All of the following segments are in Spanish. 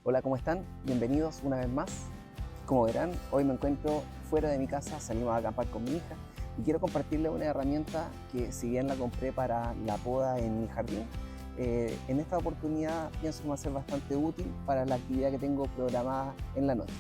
Hola, ¿cómo están? Bienvenidos una vez más. Como verán, hoy me encuentro fuera de mi casa, salimos a acampar con mi hija y quiero compartirles una herramienta que, si bien la compré para la poda en mi jardín, en esta oportunidad pienso que va a ser bastante útil para la actividad que tengo programada en la noche.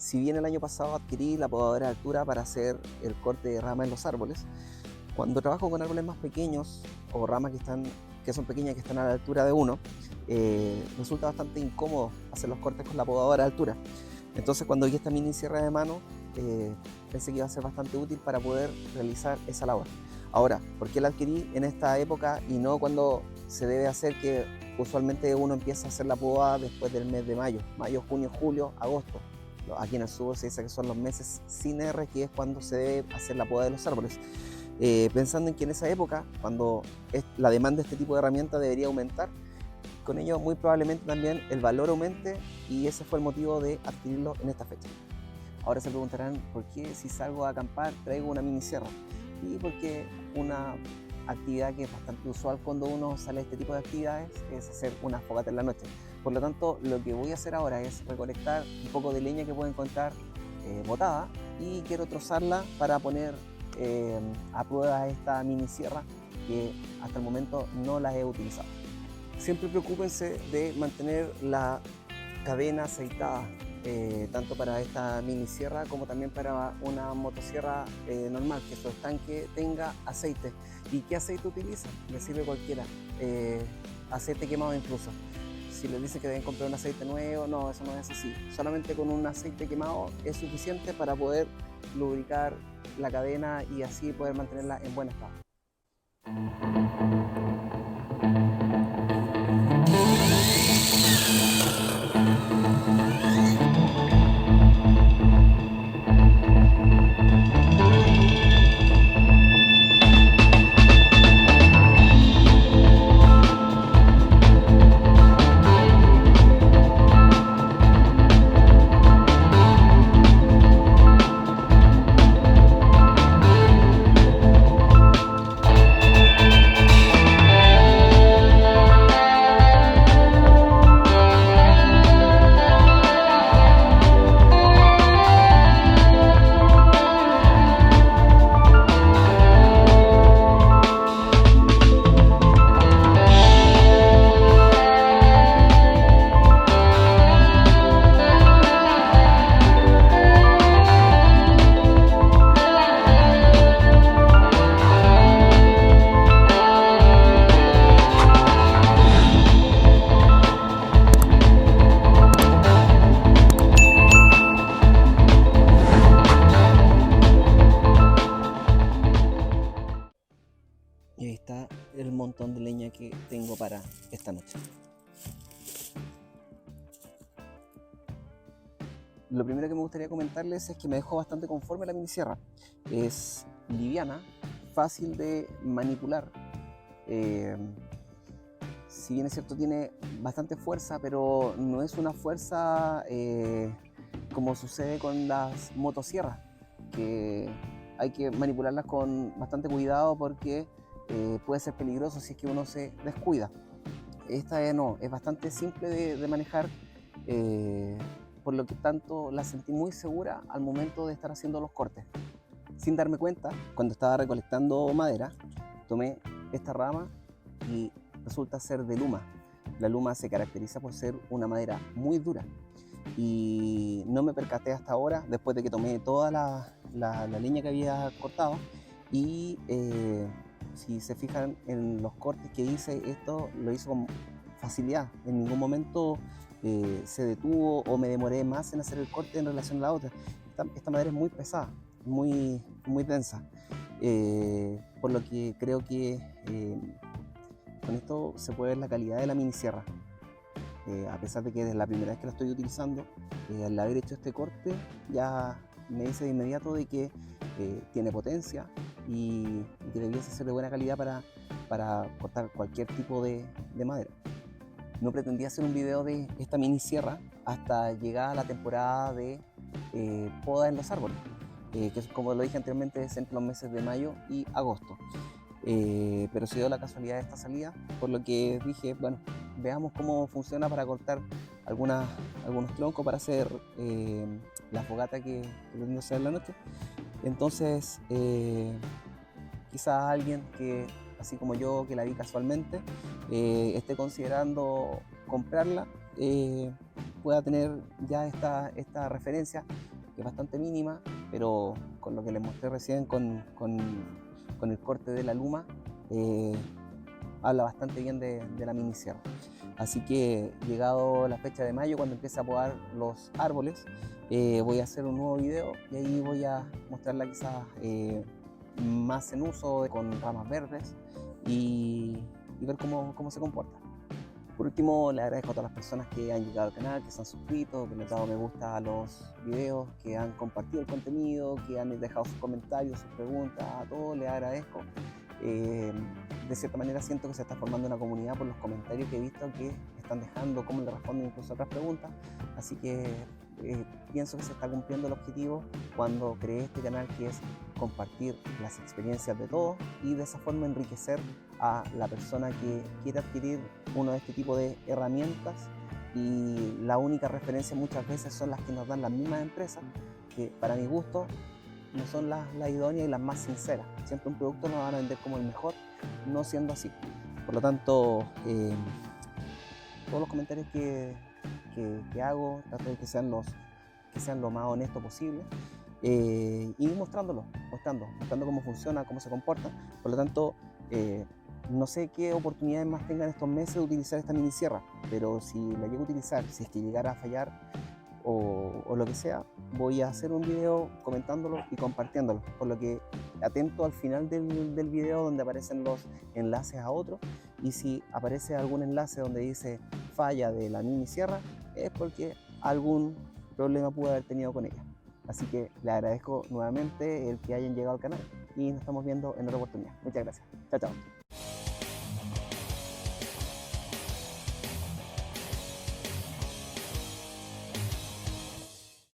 Si bien el año pasado adquirí la podadora de altura para hacer el corte de ramas en los árboles, cuando trabajo con árboles más pequeños o ramas que son pequeñas, que están a la altura de uno, resulta bastante incómodo hacer los cortes con la podadora de altura. Entonces, cuando vi esta mini sierra de mano, pensé que iba a ser bastante útil para poder realizar esa labor. Ahora, ¿por qué la adquirí en esta época y no cuando se debe hacer, que usualmente uno empieza a hacer la poda después del mes de mayo, junio, julio, agosto? Aquí en el sur se dice que son los meses sin R, que es cuando se debe hacer la poda de los árboles. Pensando en que en esa época, cuando la demanda de este tipo de herramientas debería aumentar, con ello muy probablemente también el valor aumente, y ese fue el motivo de adquirirlo en esta fecha. Ahora se preguntarán, ¿por qué si salgo a acampar traigo una mini sierra? Y porque una actividad que es bastante usual cuando uno sale a este tipo de actividades es hacer una fogata en la noche. Por lo tanto, lo que voy a hacer ahora es recolectar un poco de leña que puedo encontrar botada, y quiero trozarla para poner a prueba esta mini sierra que hasta el momento no la he utilizado. Siempre preocúpense de mantener la cadena aceitada, tanto para esta mini sierra como también para una motosierra normal, que su estanque tenga aceite. ¿Y qué aceite utilizan? Les sirve cualquiera, aceite quemado incluso. Si les dice que deben comprar un aceite nuevo, no, eso no es así. Solamente con un aceite quemado es suficiente para poder lubricar la cadena y así poder mantenerla en buen estado. Y ahí está el montón de leña que tengo para esta noche. Lo primero que me gustaría comentarles es que me dejó bastante conforme la minisierra. Es liviana, fácil de manipular. Si bien es cierto, tiene bastante fuerza, pero no es una fuerza como sucede con las motosierras, que hay que manipularlas con bastante cuidado porque puede ser peligroso si es que uno se descuida. Esta no, es bastante simple de manejar, por lo que tanto la sentí muy segura al momento de estar haciendo los cortes. Sin darme cuenta, cuando estaba recolectando madera, tomé esta rama y resulta ser de luma. La luma se caracteriza por ser una madera muy dura, y no me percaté hasta ahora, después de que tomé toda la leña que había cortado. Y si se fijan en los cortes que hice, esto lo hizo con facilidad. En ningún momento se detuvo o me demoré más en hacer el corte en relación a la otra. Esta madera es muy pesada, muy densa, por lo que creo que con esto se puede ver la calidad de la mini sierra. A pesar de que es la primera vez que la estoy utilizando, al haber hecho este corte ya me dice de inmediato de que tiene potencia y que debiese ser de buena calidad para cortar cualquier tipo de madera. No pretendía hacer un video de esta mini sierra hasta llegar a la temporada de poda en los árboles, que como lo dije anteriormente es entre los meses de mayo y agosto. Pero se dio la casualidad de esta salida, por lo que dije, bueno, veamos cómo funciona para cortar algunos troncos para hacer la fogata que pretendo hacer en la noche. Entonces, quizás alguien que, así como yo, que la vi casualmente, esté considerando comprarla, pueda tener ya esta referencia, que es bastante mínima, pero con lo que les mostré recién con el corte de la luma, habla bastante bien de la mini sierra. Así que llegado la fecha de mayo, cuando empiece a podar los árboles, voy a hacer un nuevo video y ahí voy a mostrarla quizás más en uso, con ramas verdes y ver cómo se comporta. Por último, le agradezco a todas las personas que han llegado al canal, que se han suscrito, que le han dado me gusta a los videos, que han compartido el contenido, que han dejado sus comentarios, sus preguntas, a todos les agradezco. De cierta manera siento que se está formando una comunidad por los comentarios que he visto que están dejando, cómo le responden incluso a otras preguntas, así que pienso que se está cumpliendo el objetivo cuando creé este canal, que es compartir las experiencias de todos y de esa forma enriquecer a la persona que quiere adquirir uno de este tipo de herramientas, y la única referencia muchas veces son las que nos dan las mismas empresas, que para mi gusto no son las idóneas y las más sinceras. Siempre un producto nos van a vender como el mejor, no siendo así. Por lo tanto, todos los comentarios que hago, trato de que sean lo más honestos posible, y mostrando cómo funciona, cómo se comporta. Por lo tanto, no sé qué oportunidades más tengan estos meses de utilizar esta mini sierra, pero si la llego a utilizar, si es que llegara a fallar o lo que sea, voy a hacer un video comentándolo y compartiéndolo, por lo que atento al final del video donde aparecen los enlaces a otros, y si aparece algún enlace donde dice falla de la mini sierra, es porque algún problema pude haber tenido con ella. Así que le agradezco nuevamente el que hayan llegado al canal y nos estamos viendo en otra oportunidad. Muchas gracias. Chao, chao.